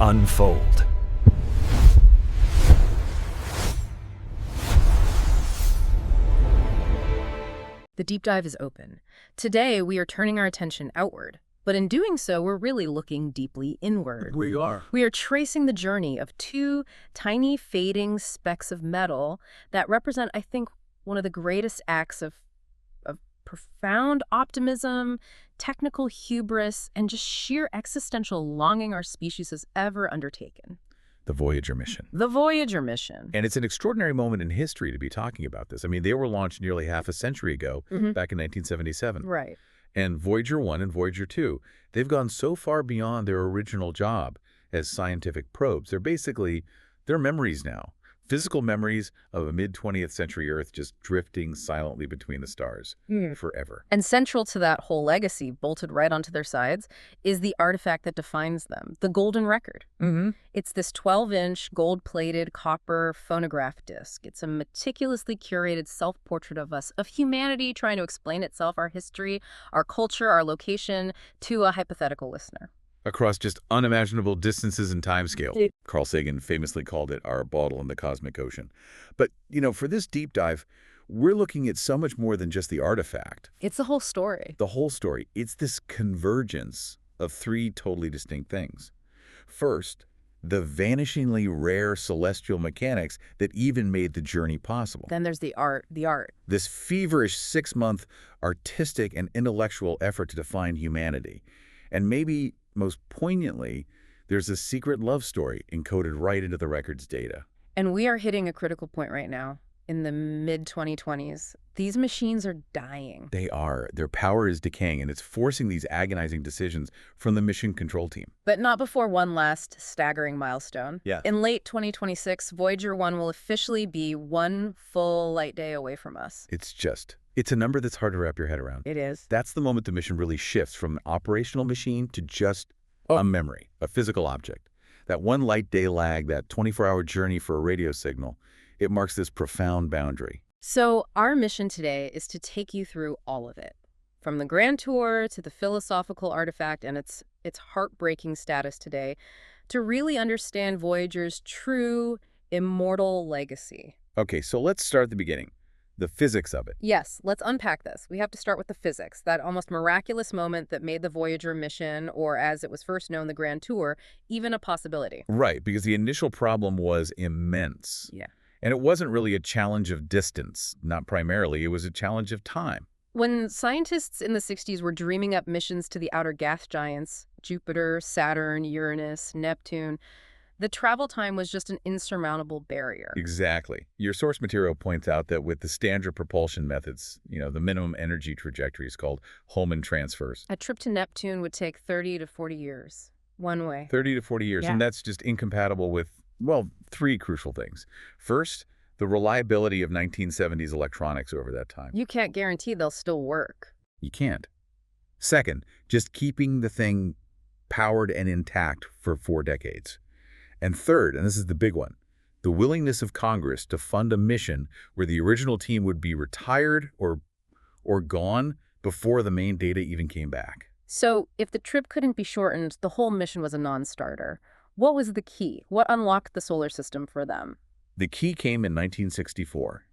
unfold. The deep dive is open. Today, we are turning our attention outward. But in doing so, we're really looking deeply inward. We are. We are tracing the journey of two tiny fading specks of metal that represent, I think, one of the greatest acts of profound optimism, technical hubris, and just sheer existential longing our species has ever undertaken. The Voyager mission. The Voyager mission. And it's an extraordinary moment in history to be talking about this. I mean, they were launched nearly half a century ago, back in 1977. Right. And Voyager 1 and Voyager 2, they've gone so far beyond their original job as scientific probes. They're memories now. Physical memories of a mid-20th century Earth just drifting silently between the stars forever. And central to that whole legacy, bolted right onto their sides, is the artifact that defines them, the Golden Record. It's this 12-inch, gold-plated copper phonograph disc. It's a meticulously curated self-portrait of us, of humanity trying to explain itself, our history, our culture, our location, to a hypothetical listener. Across just unimaginable distances and timescale. Carl Sagan famously called it our bottle in the cosmic ocean. But, for this deep dive, we're looking at so much more than just the artifact. It's the whole story. The whole story. It's this convergence of three totally distinct things. First, the vanishingly rare celestial mechanics that even made the journey possible. Then there's the art. This feverish 6-month artistic and intellectual effort to define humanity. And maybe most poignantly, there's a secret love story encoded right into the record's data. And we are hitting a critical point right now. In the mid-2020s, these machines are dying. They are. Their power is decaying, and it's forcing these agonizing decisions from the mission control team. But not before one last staggering milestone. Yeah. In late 2026, Voyager 1 will officially be one full light day away from us. It's a number that's hard to wrap your head around. It is. That's the moment the mission really shifts from an operational machine to just a memory, a physical object. That one light day lag, that 24-hour journey for a radio signal, it marks this profound boundary. So our mission today is to take you through all of it, from the grand tour to the philosophical artifact and its heartbreaking status today, to really understand Voyager's true, immortal legacy. Okay, so let's start at the beginning. The physics of it. Yes, let's unpack this. We have to start with the physics, that almost miraculous moment that made the Voyager mission, or as it was first known, the Grand Tour, even a possibility. Right, because the initial problem was immense. Yeah. And it wasn't really a challenge of distance, not primarily. It was a challenge of time. When scientists in the 60s were dreaming up missions to the outer gas giants, Jupiter, Saturn, Uranus, Neptune, the travel time was just an insurmountable barrier. Exactly. Your source material points out that with the standard propulsion methods, the minimum energy trajectory is called Hohmann transfers. A trip to Neptune would take 30 to 40 years, one way. 30 to 40 years, Yeah. and that's just incompatible with, well, three crucial things. First, the reliability of 1970s electronics over that time. You can't guarantee they'll still work. You can't. Second, just keeping the thing powered and intact for 4 decades. And third, and this is the big one, the willingness of Congress to fund a mission where the original team would be retired or gone before the main data even came back. So if the trip couldn't be shortened, the whole mission was a non-starter. What was the key? What unlocked the solar system for them? The key came in 1964,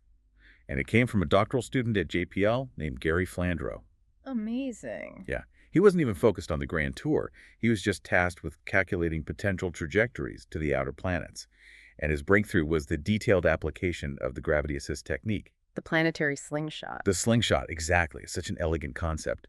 and it came from a doctoral student at JPL named Gary Flandreau. Amazing. Yeah. He wasn't even focused on the Grand Tour. He was just tasked with calculating potential trajectories to the outer planets. And his breakthrough was the detailed application of the gravity assist technique. The planetary slingshot. The slingshot, exactly. It's such an elegant concept.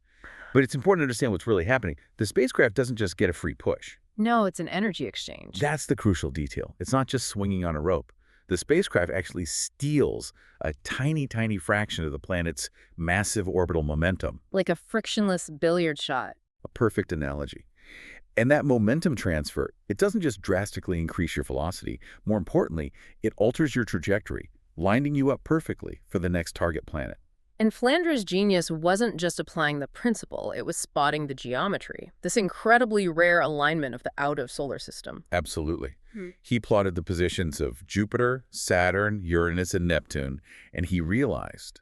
But it's important to understand what's really happening. The spacecraft doesn't just get a free push. No, it's an energy exchange. That's the crucial detail. It's not just swinging on a rope. The spacecraft actually steals a tiny, tiny fraction of the planet's massive orbital momentum. Like a frictionless billiard shot. A perfect analogy. And that momentum transfer, it doesn't just drastically increase your velocity. More importantly, it alters your trajectory, lining you up perfectly for the next target planet. And Flandreau's genius wasn't just applying the principle, it was spotting the geometry, this incredibly rare alignment of the out-of-solar system. Absolutely. He plotted the positions of Jupiter, Saturn, Uranus, and Neptune, and he realized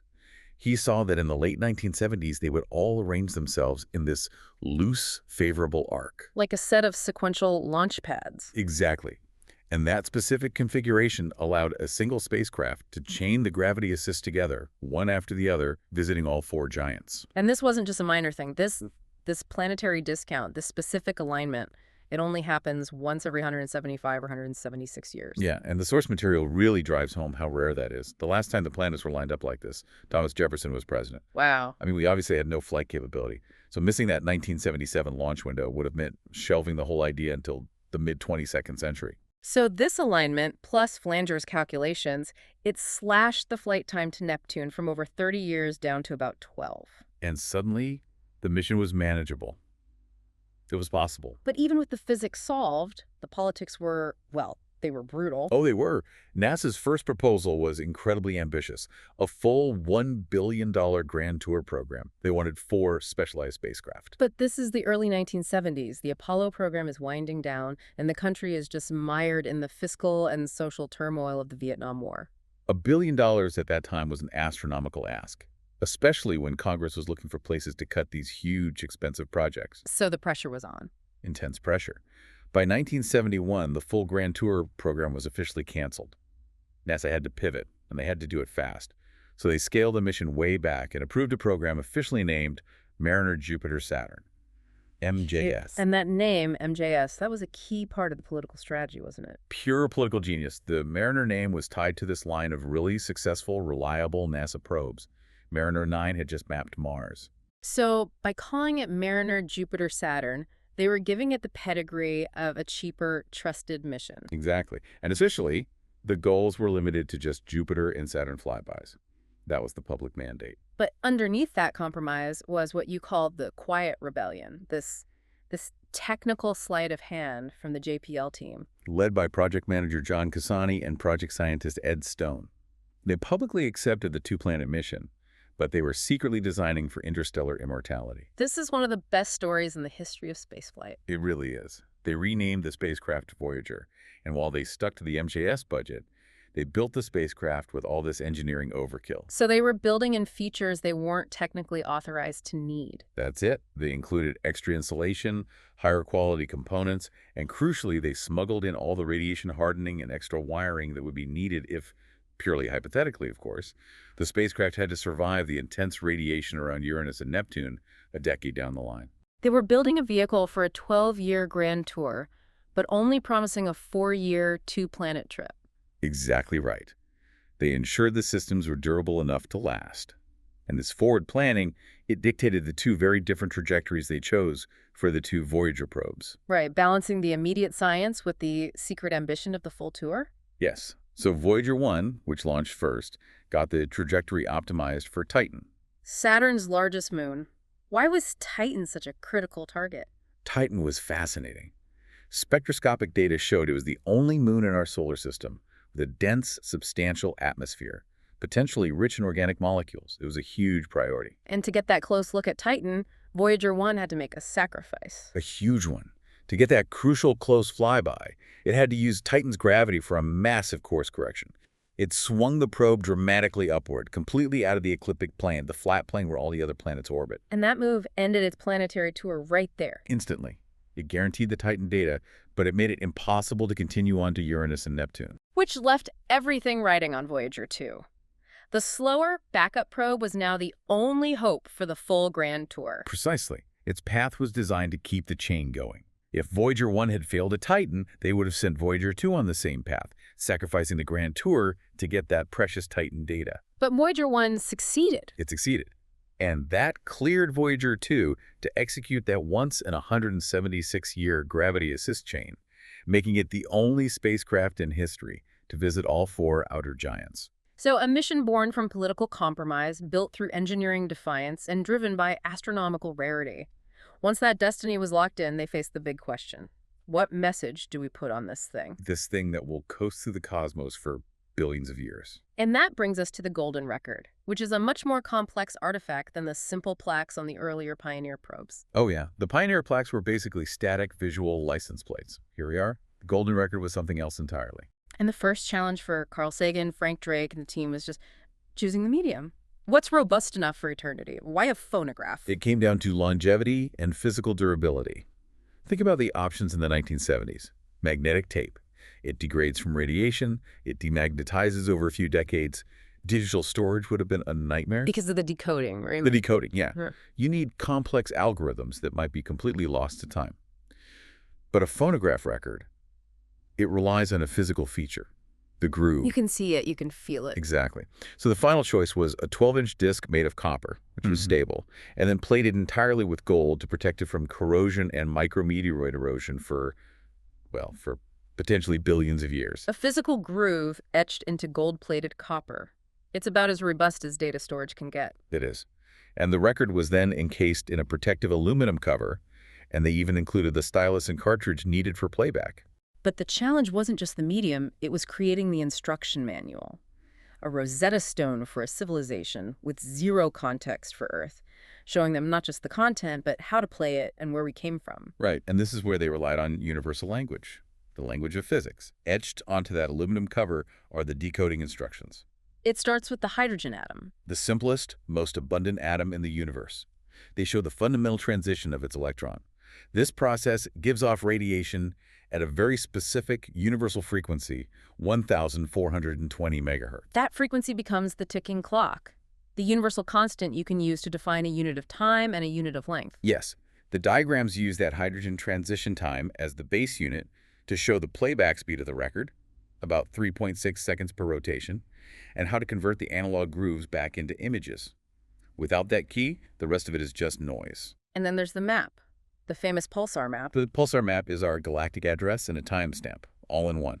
He saw that in the late 1970s, they would all arrange themselves in this loose, favorable arc. Like a set of sequential launch pads. Exactly. And that specific configuration allowed a single spacecraft to chain the gravity assists together, one after the other, visiting all 4 giants. And this wasn't just a minor thing. This planetary discount, this specific alignment, it only happens once every 175 or 176 years. Yeah, and the source material really drives home how rare that is. The last time the planets were lined up like this, Thomas Jefferson was president. Wow. I mean, we obviously had no flight capability. So missing that 1977 launch window would have meant shelving the whole idea until the mid-22nd century. So this alignment, plus Flanger's calculations, it slashed the flight time to Neptune from over 30 years down to about 12. And suddenly, the mission was manageable. It was possible. But even with the physics solved, the politics were, well, they were brutal. Oh, they were. NASA's first proposal was incredibly ambitious. A full $1 billion Grand Tour program. They wanted 4 specialized spacecraft. But this is the early 1970s. The Apollo program is winding down, and the country is just mired in the fiscal and social turmoil of the Vietnam War. $1 billion at that time was an astronomical ask, especially when Congress was looking for places to cut these huge, expensive projects. So the pressure was on. Intense pressure. By 1971, the full Grand Tour program was officially canceled. NASA had to pivot, and they had to do it fast. So they scaled the mission way back and approved a program officially named Mariner Jupiter-Saturn, MJS. And that name, MJS, that was a key part of the political strategy, wasn't it? Pure political genius. The Mariner name was tied to this line of really successful, reliable NASA probes. Mariner 9 had just mapped Mars. So by calling it Mariner Jupiter-Saturn, they were giving it the pedigree of a cheaper, trusted mission. Exactly. And officially, the goals were limited to just Jupiter and Saturn flybys. That was the public mandate. But underneath that compromise was what you called the quiet rebellion, this technical sleight of hand from the JPL team. Led by project manager John Cassani and project scientist Ed Stone. They publicly accepted the 2-planet mission, but they were secretly designing for interstellar immortality. This is one of the best stories in the history of spaceflight. It really is. They renamed the spacecraft Voyager, and while they stuck to the MJS budget, they built the spacecraft with all this engineering overkill. So they were building in features they weren't technically authorized to need. That's it. They included extra insulation, higher quality components, and crucially, they smuggled in all the radiation hardening and extra wiring that would be needed if, purely hypothetically, of course, the spacecraft had to survive the intense radiation around Uranus and Neptune a decade down the line. They were building a vehicle for a 12-year Grand Tour, but only promising a 4-year, 2-planet trip. Exactly right. They ensured the systems were durable enough to last. And this forward planning, it dictated the 2 very different trajectories they chose for the 2 Voyager probes. Right, balancing the immediate science with the secret ambition of the full tour? Yes. So Voyager 1, which launched first, got the trajectory optimized for Titan. Saturn's largest moon. Why was Titan such a critical target? Titan was fascinating. Spectroscopic data showed it was the only moon in our solar system with a dense, substantial atmosphere, potentially rich in organic molecules. It was a huge priority. And to get that close look at Titan, Voyager 1 had to make a sacrifice. A huge one. To get that crucial close flyby, it had to use Titan's gravity for a massive course correction. It swung the probe dramatically upward, completely out of the ecliptic plane, the flat plane where all the other planets orbit. And that move ended its planetary tour right there. Instantly. It guaranteed the Titan data, but it made it impossible to continue on to Uranus and Neptune. Which left everything riding on Voyager 2. The slower backup probe was now the only hope for the full Grand Tour. Precisely. Its path was designed to keep the chain going. If Voyager 1 had failed at Titan, they would have sent Voyager 2 on the same path, sacrificing the Grand Tour to get that precious Titan data. But Voyager 1 succeeded. It succeeded. And that cleared Voyager 2 to execute that once-in-176-year gravity assist chain, making it the only spacecraft in history to visit all 4 outer giants. So a mission born from political compromise, built through engineering defiance, and driven by astronomical rarity. Once that destiny was locked in, they faced the big question. What message do we put on this thing? This thing that will coast through the cosmos for billions of years. And that brings us to the Golden Record, which is a much more complex artifact than the simple plaques on the earlier Pioneer probes. Oh yeah, the Pioneer plaques were basically static visual license plates. Here we are. The Golden Record was something else entirely. And the first challenge for Carl Sagan, Frank Drake, and the team was just choosing the medium. What's robust enough for eternity? Why a phonograph? It came down to longevity and physical durability. Think about the options in the 1970s. Magnetic tape. It degrades from radiation. It demagnetizes over a few decades. Digital storage would have been a nightmare. Because of the decoding, right? The decoding, yeah. Huh. You need complex algorithms that might be completely lost to time. But a phonograph record, it relies on a physical feature, the groove. You can see it, you can feel it. Exactly. So the final choice was a 12-inch disc made of copper, which was stable, and then plated entirely with gold to protect it from corrosion and micrometeoroid erosion for potentially billions of years. A physical groove etched into gold-plated copper. It's about as robust as data storage can get. It is. And the record was then encased in a protective aluminum cover, and they even included the stylus and cartridge needed for playback. But the challenge wasn't just the medium, it was creating the instruction manual. A Rosetta Stone for a civilization with zero context for Earth, showing them not just the content, but how to play it and where we came from. Right, and this is where they relied on universal language, the language of physics. Etched onto that aluminum cover are the decoding instructions. It starts with the hydrogen atom. The simplest, most abundant atom in the universe. They show the fundamental transition of its electron. This process gives off radiation at a very specific universal frequency, 1,420 megahertz. That frequency becomes the ticking clock, the universal constant you can use to define a unit of time and a unit of length. Yes, the diagrams use that hydrogen transition time as the base unit to show the playback speed of the record, about 3.6 seconds per rotation, and how to convert the analog grooves back into images. Without that key, the rest of it is just noise. And then there's the map, the famous pulsar map. The pulsar map is our galactic address and a timestamp, all in one.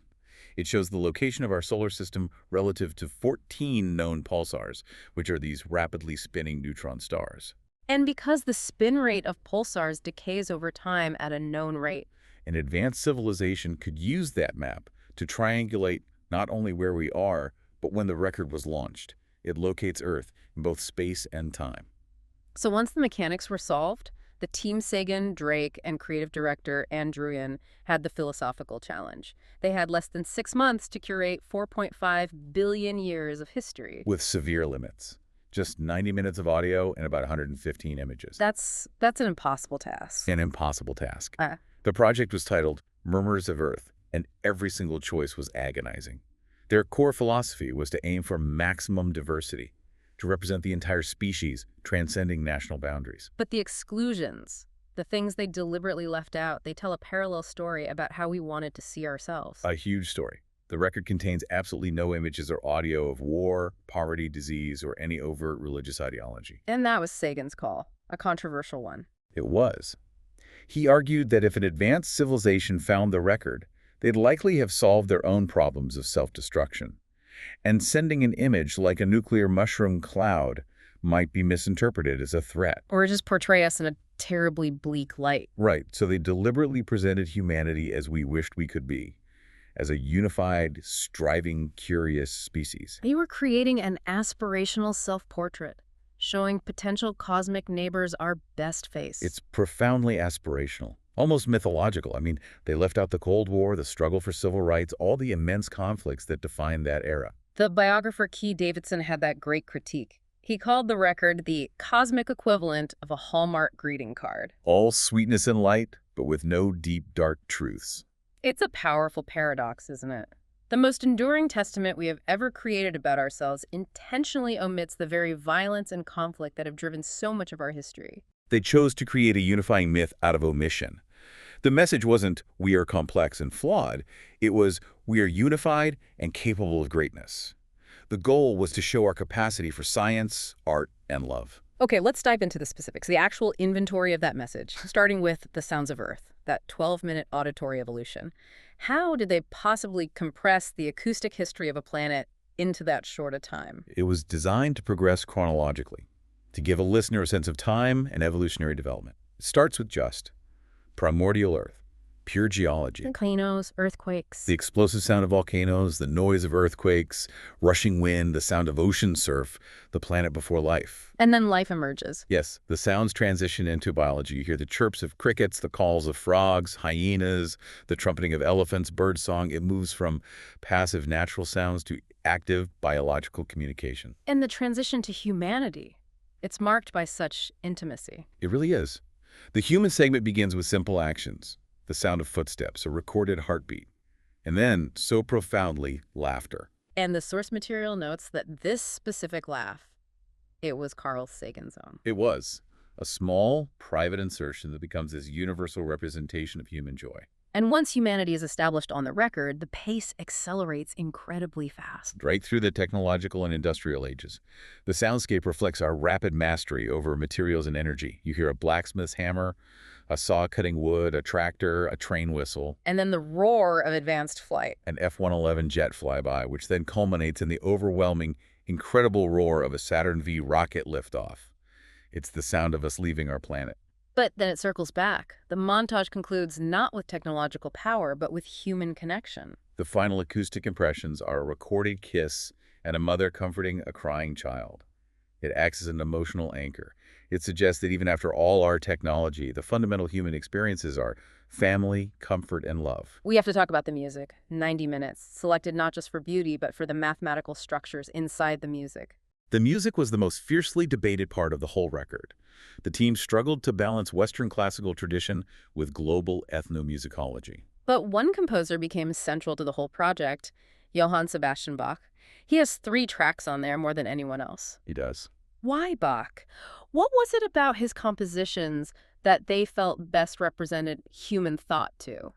It shows the location of our solar system relative to 14 known pulsars, which are these rapidly spinning neutron stars. And because the spin rate of pulsars decays over time at a known rate. An advanced civilization could use that map to triangulate not only where we are, but when the record was launched. It locates Earth in both space and time. So once the mechanics were solved, the team Sagan, Drake, and creative director Druyan had the philosophical challenge. They had less than 6 months to curate 4.5 billion years of history. With severe limits. Just 90 minutes of audio and about 115 images. That's an impossible task. An impossible task. The project was titled Murmurs of Earth, and every single choice was agonizing. Their core philosophy was to aim for maximum diversity, to represent the entire species, transcending national boundaries. But the exclusions, the things they deliberately left out, they tell a parallel story about how we wanted to see ourselves. A huge story. The record contains absolutely no images or audio of war, poverty, disease, or any overt religious ideology. And that was Sagan's call, a controversial one. It was. He argued that if an advanced civilization found the record, they'd likely have solved their own problems of self-destruction. And sending an image like a nuclear mushroom cloud might be misinterpreted as a threat. Or just portray us in a terribly bleak light. Right, so they deliberately presented humanity as we wished we could be, as a unified, striving, curious species. They were creating an aspirational self-portrait, showing potential cosmic neighbors our best face. It's profoundly aspirational. Almost mythological. I mean, they left out the Cold War, the struggle for civil rights, all the immense conflicts that defined that era. The biographer Keith Davidson had that great critique. He called the record the cosmic equivalent of a Hallmark greeting card. All sweetness and light, but with no deep, dark truths. It's a powerful paradox, isn't it? The most enduring testament we have ever created about ourselves intentionally omits the very violence and conflict that have driven so much of our history. They chose to create a unifying myth out of omission. The message wasn't, we are complex and flawed. It was, we are unified and capable of greatness. The goal was to show our capacity for science, art, and love. Okay, let's dive into the specifics, the actual inventory of that message, starting with the sounds of Earth, that 12-minute auditory evolution. How did they possibly compress the acoustic history of a planet into that short a time? It was designed to progress chronologically, to give a listener a sense of time and evolutionary development. It starts with just primordial Earth, Pure geology. Volcanoes, earthquakes. The explosive sound of volcanoes, the noise of earthquakes, rushing wind, the sound of ocean surf, the planet before life. And then life emerges. Yes, the sounds transition into biology. You hear the chirps of crickets, the calls of frogs, hyenas, the trumpeting of elephants, birdsong. It moves from passive natural sounds to active biological communication. And the transition to humanity. It's marked by such intimacy. It really is. The human segment begins with simple actions, the sound of footsteps, a recorded heartbeat, and then, so profoundly, laughter. And the source material notes that this specific laugh, it was Carl Sagan's own. It was a small, private insertion that becomes this universal representation of human joy. And once humanity is established on the record, the pace accelerates incredibly fast. Right through the technological and industrial ages. The soundscape reflects our rapid mastery over materials and energy. You hear a blacksmith's hammer, a saw cutting wood, a tractor, a train whistle. And then the roar of advanced flight. An F-111 jet flyby, which then culminates in the overwhelming, incredible roar of a Saturn V rocket liftoff. It's the sound of us leaving our planet. But then it circles back. The montage concludes not with technological power, but with human connection. The final acoustic impressions are a recorded kiss and a mother comforting a crying child. It acts as an emotional anchor. It suggests that even after all our technology, the fundamental human experiences are family, comfort, and love. We have to talk about the music. 90 minutes, selected not just for beauty, but for the mathematical structures inside the music. The music was the most fiercely debated part of the whole record. The team struggled to balance Western classical tradition with global ethnomusicology. But one composer became central to the whole project, Johann Sebastian Bach. He has 3 tracks on there, more than anyone else. He does. Why Bach? What was it about his compositions that they felt best represented human thought to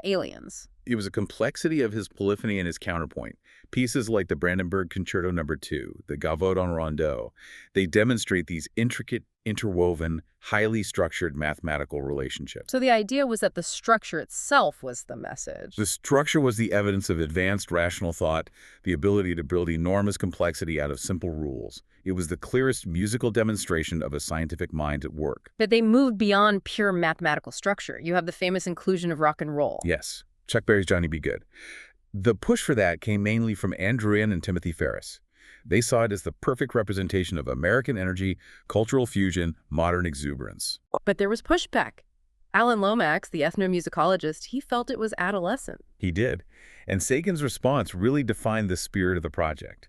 aliens? It was a complexity of his polyphony and his counterpoint. Pieces like the Brandenburg Concerto No. 2, the Gavotte Rondeau, they demonstrate these intricate, interwoven, highly structured mathematical relationships. So the idea was that the structure itself was the message. The structure was the evidence of advanced rational thought, the ability to build enormous complexity out of simple rules. It was the clearest musical demonstration of a scientific mind at work. But they moved beyond pure mathematical structure. You have the famous inclusion of rock and roll. Yes. Chuck Berry's Johnny B. Goode. The push for that came mainly from Druyan and Timothy Ferris. They saw it as the perfect representation of American energy, cultural fusion, modern exuberance. But there was pushback. Alan Lomax, the ethnomusicologist, he felt it was adolescent. He did. And Sagan's response really defined the spirit of the project.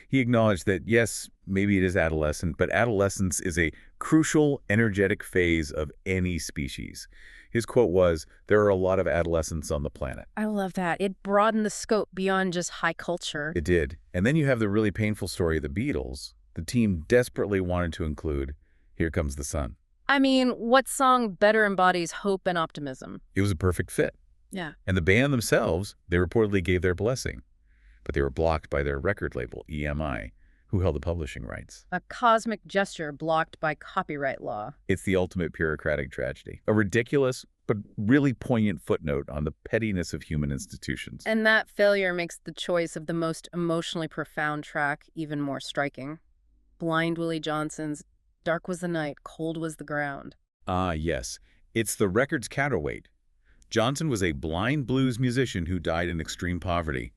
He acknowledged that, yes, maybe it is adolescent, but adolescence is a crucial, energetic phase of any species. His quote was, "There are a lot of adolescents on the planet." I love that. It broadened the scope beyond just high culture. It did. And then you have the really painful story of the Beatles. The team desperately wanted to include Here Comes the Sun. I mean, what song better embodies hope and optimism? It was a perfect fit. Yeah. And the band themselves, they reportedly gave their blessing. But they were blocked by their record label, EMI, who held the publishing rights. A cosmic gesture blocked by copyright law. It's the ultimate bureaucratic tragedy. A ridiculous, but really poignant footnote on the pettiness of human institutions. And that failure makes the choice of the most emotionally profound track even more striking. Blind Willie Johnson's Dark Was the Night, Cold Was the Ground. Ah, yes. It's the record's counterweight. Johnson was a blind blues musician who died in extreme poverty.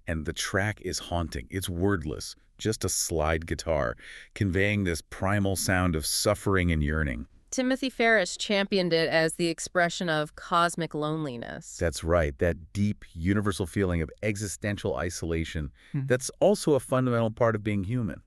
And the track is haunting. It's wordless, just a slide guitar, conveying this primal sound of suffering and yearning. Timothy Ferris championed it as the expression of cosmic loneliness. That's right, that deep, universal feeling of existential isolation that's also a fundamental part of being human.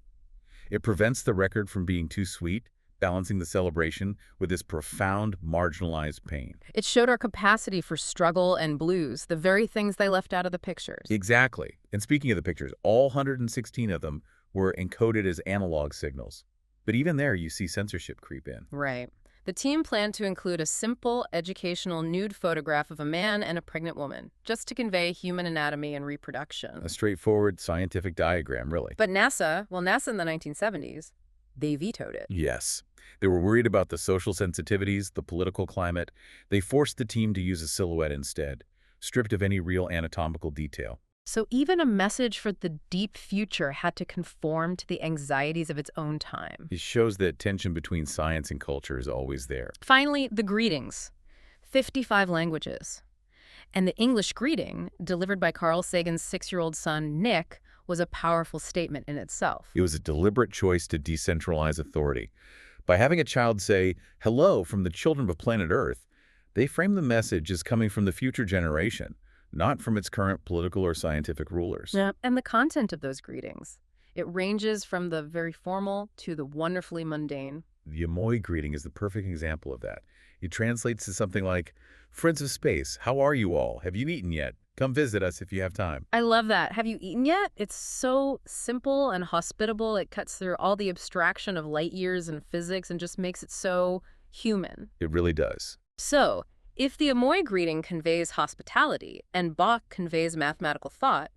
It prevents the record from being too sweet, balancing the celebration with this profound, marginalized pain. It showed our capacity for struggle and blues, the very things they left out of the pictures. Exactly. And speaking of the pictures, all 116 of them were encoded as analog signals. But even there, you see censorship creep in. Right. The team planned to include a simple, educational nude photograph of a man and a pregnant woman, just to convey human anatomy and reproduction. A straightforward scientific diagram, really. But NASA in the 1970s, they vetoed it. Yes. They were worried about the social sensitivities, the political climate. They forced the team to use a silhouette instead, stripped of any real anatomical detail. So even a message for the deep future had to conform to the anxieties of its own time. It shows that tension between science and culture is always there. Finally, the greetings. 55 languages. And the English greeting, delivered by Carl Sagan's 6-year-old son, Nick, was a powerful statement in itself. It was a deliberate choice to decentralize authority. By having a child say, "Hello from the children of planet Earth," they frame the message as coming from the future generation, not from its current political or scientific rulers. Yeah, and the content of those greetings. It ranges from the very formal to the wonderfully mundane. The 𝐏𝐿 greeting is the perfect example of that. It translates to something like, "Friends of space, how are you all? Have you eaten yet? Come visit us if you have time." I love that. Have you eaten yet? It's so simple and hospitable. It cuts through all the abstraction of light years and physics and just makes it so human. It really does. So, if the 𝐏𝐿 greeting conveys hospitality and Bach conveys mathematical thought,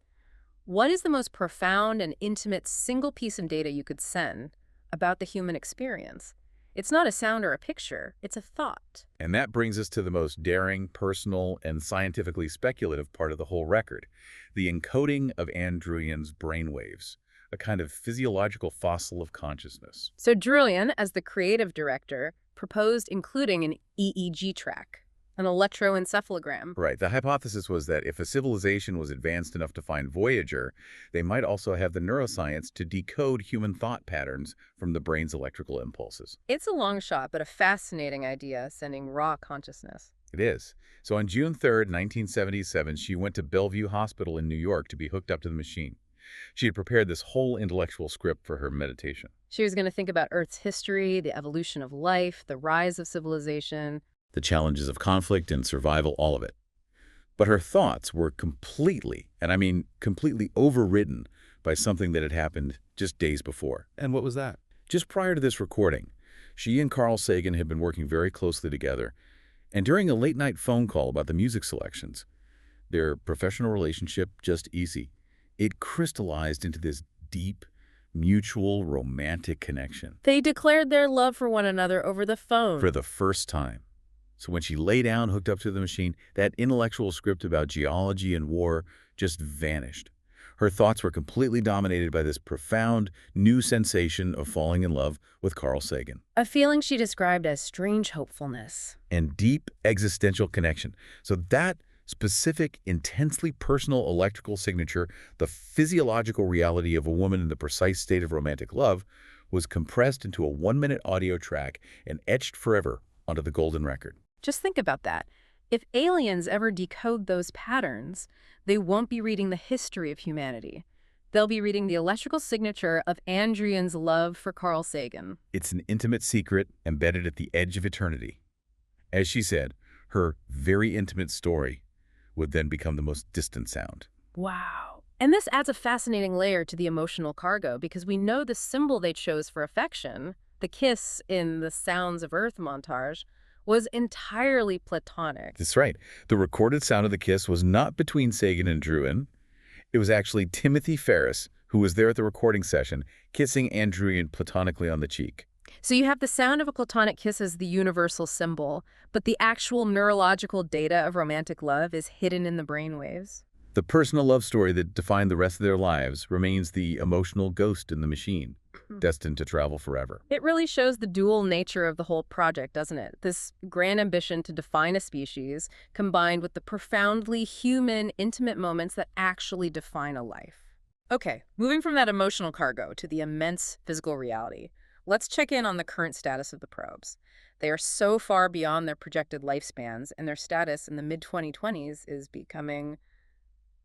what is the most profound and intimate single piece of data you could send about the human experience? It's not a sound or a picture, it's a thought. And that brings us to the most daring, personal, and scientifically speculative part of the whole record, the encoding of Druyan's brainwaves, a kind of physiological fossil of consciousness. So Druyan, as the creative director, proposed including an EEG track, an electroencephalogram. Right. The hypothesis was that if a civilization was advanced enough to find Voyager, they might also have the neuroscience to decode human thought patterns from the brain's electrical impulses. It's a long shot, but a fascinating idea, sending raw consciousness. It is. So on June 3rd, 1977, she went to Bellevue Hospital in New York to be hooked up to the machine. She had prepared this whole intellectual script for her meditation. She was going to think about Earth's history, the evolution of life, the rise of civilization, the challenges of conflict and survival, all of it. But her thoughts were completely, and I mean completely, overridden by something that had happened just days before. And what was that? Just prior to this recording, she and Carl Sagan had been working very closely together, and during a late-night phone call about the music selections, their professional relationship just easy. It crystallized into this deep, mutual, romantic connection. They declared their love for one another over the phone. For the first time. So when she lay down, hooked up to the machine, that intellectual script about geology and war just vanished. Her thoughts were completely dominated by this profound, new sensation of falling in love with Carl Sagan. A feeling she described as strange hopefulness. And deep existential connection. So that specific, intensely personal electrical signature, the physiological reality of a woman in the precise state of romantic love, was compressed into a 1-minute audio track and etched forever onto the Golden Record. Just think about that. If aliens ever decode those patterns, they won't be reading the history of humanity. They'll be reading the electrical signature of Druyan's love for Carl Sagan. It's an intimate secret embedded at the edge of eternity. As she said, her very intimate story would then become the most distant sound. Wow. And this adds a fascinating layer to the emotional cargo, because we know the symbol they chose for affection, the kiss in the Sounds of Earth montage, was entirely platonic. That's right. The recorded sound of the kiss was not between Sagan and Druyan. It was actually Timothy Ferris, who was there at the recording session, kissing Druyan platonically on the cheek. So you have the sound of a platonic kiss as the universal symbol, but the actual neurological data of romantic love is hidden in the brainwaves. The personal love story that defined the rest of their lives remains the emotional ghost in the machine, destined to travel forever. It really shows the dual nature of the whole project, doesn't it? This grand ambition to define a species, combined with the profoundly human, intimate moments that actually define a life. Okay, moving from that emotional cargo to the immense physical reality, let's check in on the current status of the probes. They are so far beyond their projected lifespans, and their status in the mid-2020s is becoming,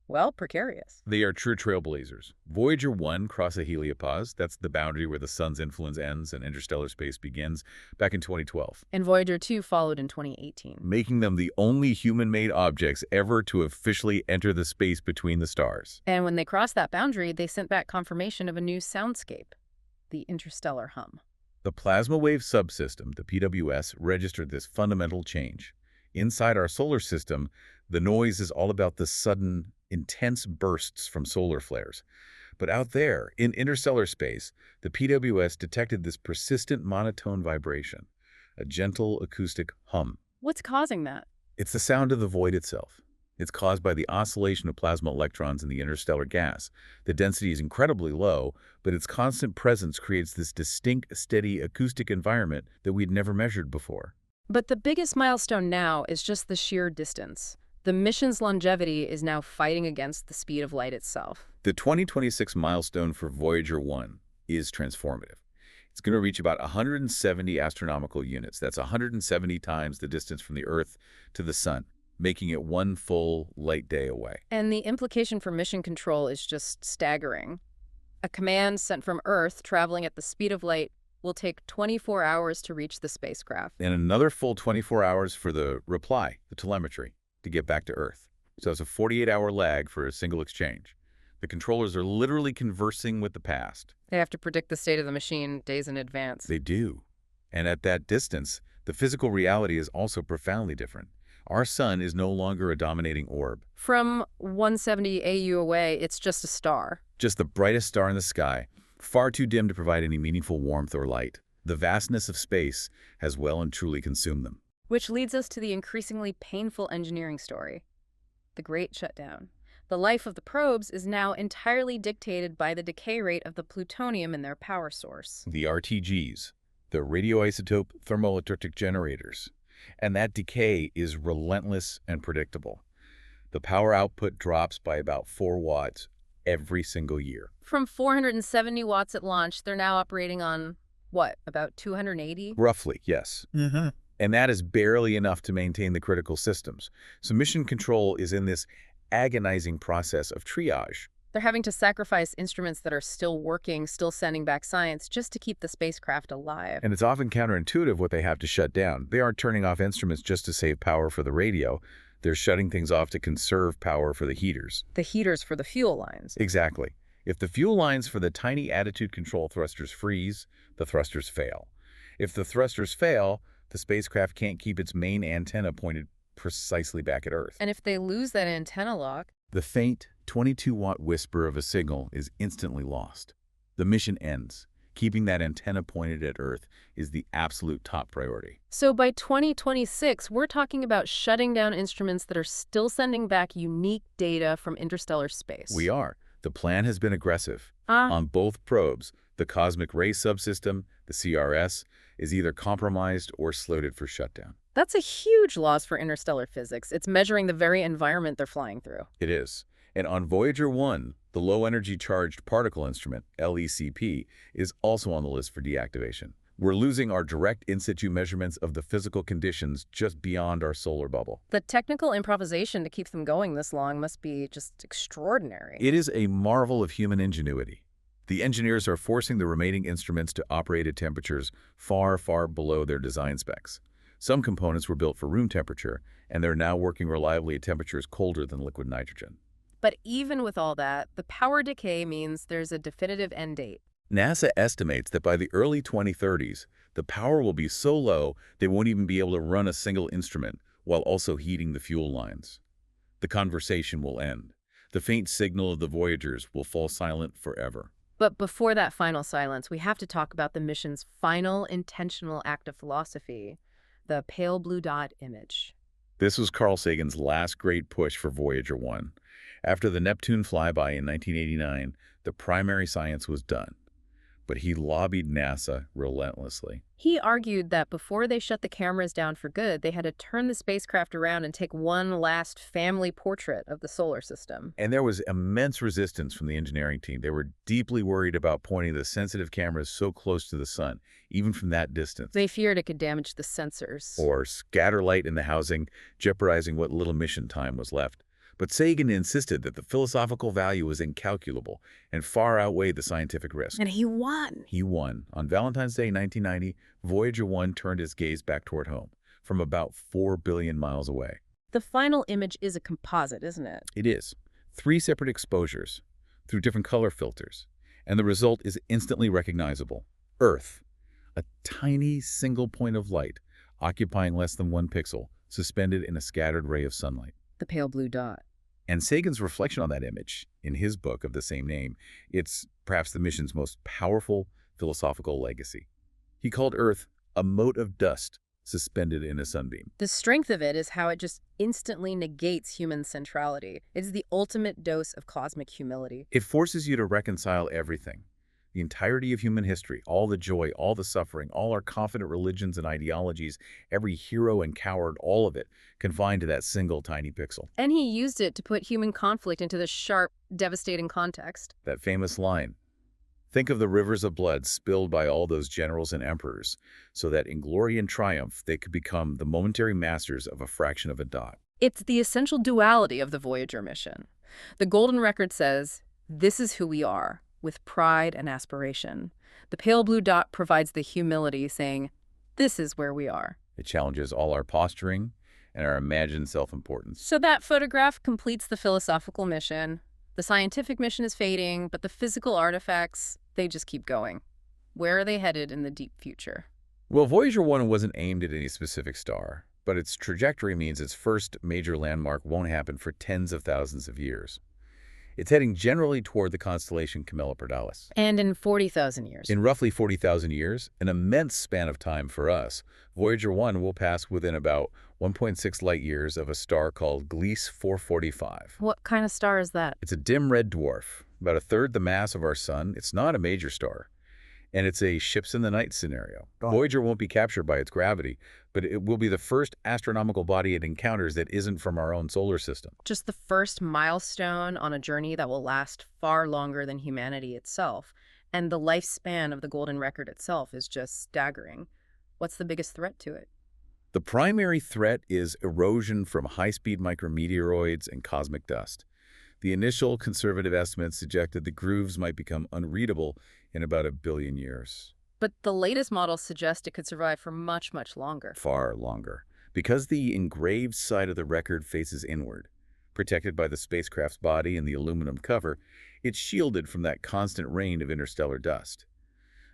well, precarious. They are true trailblazers. Voyager 1 crossed the heliopause. That's the boundary where the sun's influence ends and interstellar space begins, back in 2012. And Voyager 2 followed in 2018. Making them the only human-made objects ever to officially enter the space between the stars. And when they crossed that boundary, they sent back confirmation of a new soundscape, the interstellar hum. The plasma wave subsystem, the PWS, registered this fundamental change. Inside our solar system, the noise is all about the sudden, intense bursts from solar flares. But out there, in interstellar space, the PWS detected this persistent monotone vibration, a gentle acoustic hum. What's causing that? It's the sound of the void itself. It's caused by the oscillation of plasma electrons in the interstellar gas. The density is incredibly low, but its constant presence creates this distinct, steady acoustic environment that we'd never measured before. But the biggest milestone now is just the sheer distance. The mission's longevity is now fighting against the speed of light itself. The 2026 milestone for Voyager 1 is transformative. It's going to reach about 170 astronomical units. That's 170 times the distance from the Earth to the Sun, making it one full light day away. And the implication for mission control is just staggering. A command sent from Earth traveling at the speed of light will take 24 hours to reach the spacecraft. And another full 24 hours for the reply, the telemetry, to get back to Earth. So it's a 48-hour lag for a single exchange. The controllers are literally conversing with the past. They have to predict the state of the machine days in advance. They do. And at that distance, the physical reality is also profoundly different. Our sun is no longer a dominating orb. From 170 AU away, it's just a star. Just the brightest star in the sky, far too dim to provide any meaningful warmth or light. The vastness of space has well and truly consumed them. Which leads us to the increasingly painful engineering story, the Great Shutdown. The life of the probes is now entirely dictated by the decay rate of the plutonium in their power source. The RTGs, the radioisotope thermoelectric generators. And that decay is relentless and predictable. The power output drops by about 4 watts every single year. From 470 watts at launch, they're now operating on, what, about 280? Roughly, yes. And that is barely enough to maintain the critical systems. So mission control is in this agonizing process of triage. They're having to sacrifice instruments that are still working, still sending back science, just to keep the spacecraft alive. And it's often counterintuitive what they have to shut down. They aren't turning off instruments just to save power for the radio. They're shutting things off to conserve power for the heaters. The heaters for the fuel lines. Exactly. If the fuel lines for the tiny attitude control thrusters freeze, the thrusters fail. If the thrusters fail, the spacecraft can't keep its main antenna pointed precisely back at Earth. And if they lose that antenna lock, the faint 22-watt whisper of a signal is instantly lost. The mission ends. Keeping that antenna pointed at Earth is the absolute top priority. So by 2026, we're talking about shutting down instruments that are still sending back unique data from interstellar space. We are. The plan has been aggressive. On both probes, the cosmic ray subsystem, the CRS, is either compromised or slated for shutdown. That's a huge loss for interstellar physics. It's measuring the very environment they're flying through. It is. And on Voyager 1, the low-energy charged particle instrument, LECP, is also on the list for deactivation. We're losing our direct in-situ measurements of the physical conditions just beyond our solar bubble. The technical improvisation to keep them going this long must be just extraordinary. It is a marvel of human ingenuity. The engineers are forcing the remaining instruments to operate at temperatures far, far below their design specs. Some components were built for room temperature, and they're now working reliably at temperatures colder than liquid nitrogen. But even with all that, the power decay means there's a definitive end date. NASA estimates that by the early 2030s, the power will be so low they won't even be able to run a single instrument while also heating the fuel lines. The conversation will end. The faint signal of the Voyagers will fall silent forever. But before that final silence, we have to talk about the mission's final intentional act of philosophy, the pale blue dot image. This was Carl Sagan's last great push for Voyager 1. After the Neptune flyby in 1989, the primary science was done. But he lobbied NASA relentlessly. He argued that before they shut the cameras down for good, they had to turn the spacecraft around and take one last family portrait of the solar system. And there was immense resistance from the engineering team. They were deeply worried about pointing the sensitive cameras so close to the sun, even from that distance. They feared it could damage the sensors. Or scatter light in the housing, jeopardizing what little mission time was left. But Sagan insisted that the philosophical value was incalculable and far outweighed the scientific risk. And he won. He won. On Valentine's Day 1990, Voyager 1 turned its gaze back toward home, from about 4 billion miles away. The final image is a composite, isn't it? It is. 3 separate exposures, through different color filters. And the result is instantly recognizable. Earth, a tiny single point of light, occupying less than 1 pixel, suspended in a scattered ray of sunlight. The pale blue dot. And Sagan's reflection on that image, in his book of the same name, it's perhaps the mission's most powerful philosophical legacy. He called Earth a mote of dust suspended in a sunbeam. The strength of it is how it just instantly negates human centrality. It's the ultimate dose of cosmic humility. It forces you to reconcile everything. The entirety of human history, all the joy, all the suffering, all our confident religions and ideologies, every hero and coward, all of it, confined to that single tiny pixel. And he used it to put human conflict into this sharp, devastating context. That famous line, think of the rivers of blood spilled by all those generals and emperors, so that in glory and triumph they could become the momentary masters of a fraction of a dot. It's the essential duality of the Voyager mission. The Golden Record says, this is who we are, with pride and aspiration. The pale blue dot provides the humility, saying, this is where we are. It challenges all our posturing and our imagined self-importance. So that photograph completes the philosophical mission. The scientific mission is fading, but the physical artifacts, they just keep going. Where are they headed in the deep future? Well, Voyager 1 wasn't aimed at any specific star, but its trajectory means its first major landmark won't happen for tens of thousands of years. It's heading generally toward the constellation 𝐏𝐿𝐴. And in 40,000 years. In roughly 40,000 years, an immense span of time for us, Voyager 1 will pass within about 1.6 light years of a star called Gliese 445. What kind of star is that? It's a dim red dwarf, about a third the mass of our sun. It's not a major star, and it's a ships-in-the-night scenario. Voyager won't be captured by its gravity, but it will be the first astronomical body it encounters that isn't from our own solar system. Just the first milestone on a journey that will last far longer than humanity itself. And the lifespan of the Golden Record itself is just staggering. What's the biggest threat to it? The primary threat is erosion from high-speed micrometeoroids and cosmic dust. The initial conservative estimates suggested the grooves might become unreadable in about 1 billion years. But the latest models suggest it could survive for much, much longer. Far longer. Because the engraved side of the record faces inward, protected by the spacecraft's body and the aluminum cover, it's shielded from that constant rain of interstellar dust.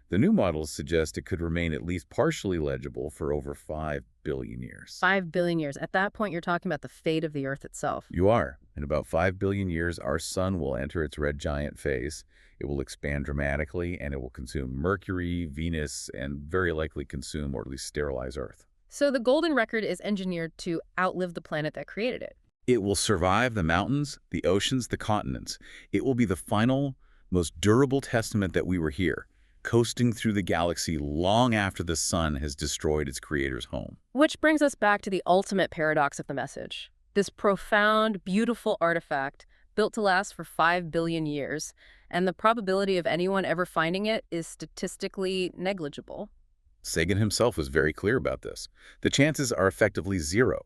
The new models suggest it could remain at least partially legible for over 5 billion years. 5 billion years. At that point, you're talking about the fate of the Earth itself. You are. In about 5 billion years, our sun will enter its red giant phase. It will expand dramatically, and it will consume Mercury, Venus, and very likely consume or at least sterilize Earth. So the Golden Record is engineered to outlive the planet that created it. It will survive the mountains, the oceans, the continents. It will be the final, most durable testament that we were here, coasting through the galaxy long after the sun has destroyed its creator's home. Which brings us back to the ultimate paradox of the message. This profound, beautiful artifact built to last for 5 billion years, and the probability of anyone ever finding it is statistically negligible. Sagan himself was very clear about this. The chances are effectively zero.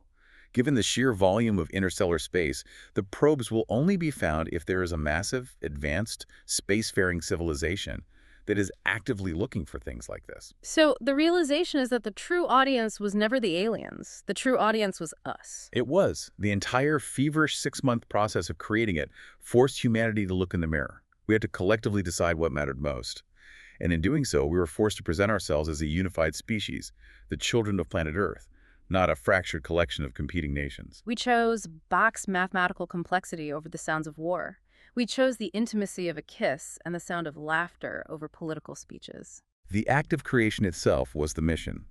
Given the sheer volume of interstellar space, the probes will only be found if there is a massive, advanced, spacefaring civilization that is actively looking for things like this. So the realization is that the true audience was never the aliens. The true audience was us. It was. The entire feverish 6-month process of creating it forced humanity to look in the mirror. We had to collectively decide what mattered most. And in doing so, we were forced to present ourselves as a unified species, the children of planet Earth, not a fractured collection of competing nations. We chose Bach's mathematical complexity over the sounds of war. We chose the intimacy of a kiss and the sound of laughter over political speeches. The act of creation itself was the mission.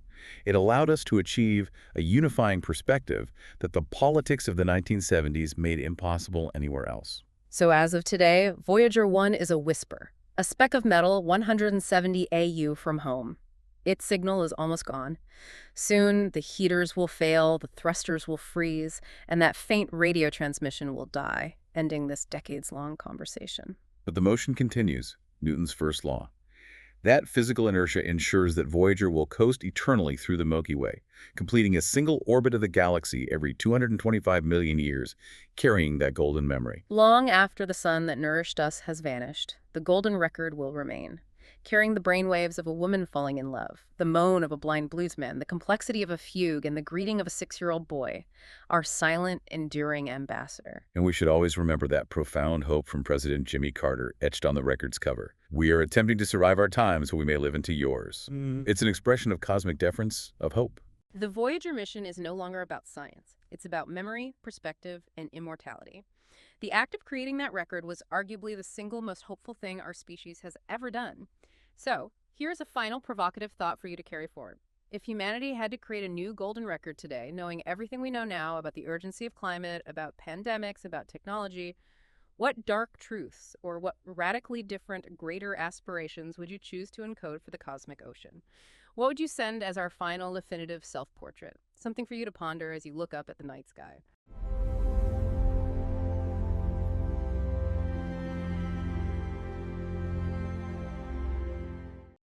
It allowed us to achieve a unifying perspective that the politics of the 1970s made impossible anywhere else. So as of today, Voyager 1 is a whisper, a speck of metal 170 AU from home. Its signal is almost gone. Soon, the heaters will fail, the thrusters will freeze, and that faint radio transmission will die, ending this decades-long conversation. But the motion continues, Newton's first law. That physical inertia ensures that Voyager will coast eternally through the Milky Way, completing a single orbit of the galaxy every 225 million years, carrying that golden memory. Long after the sun that nourished us has vanished, the Golden Record will remain, carrying the brainwaves of a woman falling in love, the moan of a blind bluesman, the complexity of a fugue, and the greeting of a 6-year-old boy, our silent, enduring ambassador. And we should always remember that profound hope from President Jimmy Carter etched on the record's cover. We are attempting to survive our time so we may live into yours. It's an expression of cosmic deference, of hope. The Voyager mission is no longer about science. It's about memory, perspective, and immortality. The act of creating that record was arguably the single most hopeful thing our species has ever done. So, here's a final provocative thought for you to carry forward. If humanity had to create a new golden record today, knowing everything we know now about the urgency of climate, about pandemics, about technology, What dark truths or what radically different, greater aspirations would you choose to encode for the cosmic ocean? What would you send as our final definitive self-portrait? Something for you to ponder as you look up at the night sky.